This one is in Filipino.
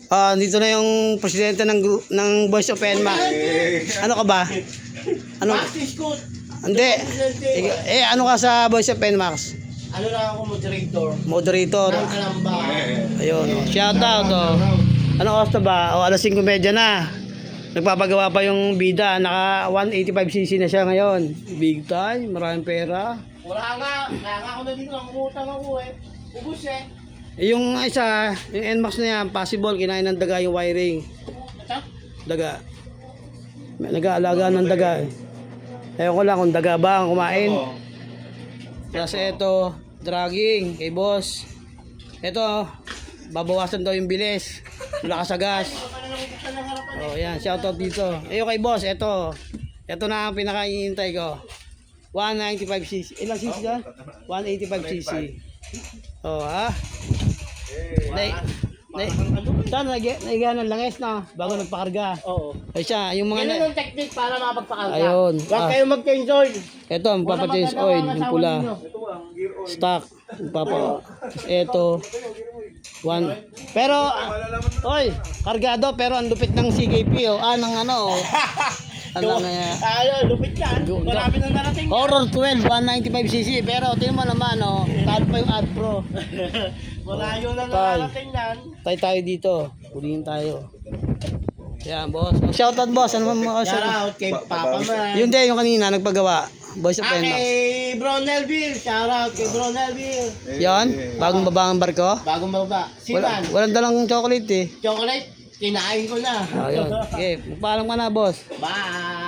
Dito na yung presidente ng Voice of NMAX. Ano ka ba? Ano? Hindi. Ano ka sa Voice of NMAX? Ano na ako, moderator. Moderator. Ng Kalamba. Ayun. Shout out. Ano oras na ba? Alas 5:30 na. Nagpapagawa pa yung bida. Naka 185cc na siya ngayon. Big time. Maraming pera. Wala nga. Kaya nga ako na dito. Nangungutang ako eh. Ubus eh. Yung isa, yung NMAX na yan, possible, kinain ng daga yung wiring. Ito? Daga. May nag-aalaga ng daga eh. Ewan ko lang kung daga ba ang kumain. Kasi ito, dragging kay boss. Ito, babawasan daw yung bilis. Wala ka sa gas. Oh, yan, shoutout dito. Ayun kay boss, ito. Ito na ang pinaka-iintay ko. 195cc. Ilang cc dyan? 185cc. Oh, ha? Saan naiga ng langis na bago nagpakarga. Oo. Ay siya, yung mga Ganun yung technique para mapagpakalga. Ayun. Huwag kayo mag-change oil. Ito, magpapa-change oil, yung pula. Stock. Ito. One. Pero, oy, kargado pero ang lupit ng CKP oh. Ng ano oh. Ano nga. Lupit yan. Marami na narating. Horror 12, 195cc. Pero tingnan mo naman oh, talo pa yung Ad Pro. Malayo na narating yan. Tayo dito. Pulihin tayo. Yan, boss. Shoutout boss. Ano mo Shout out kay Papa Man. Yun din yung kanina nagpagawa. Boys of NMAX. Kay Bro Nelville. Shout out kay Bro Nelville. Yan, bagong baba ang barko. Bagong baba. Siman. Walang dalang chocolate eh. Chocolate. Kinain ko na. Ayun. Okay, magpaalam ka na boss. Bye.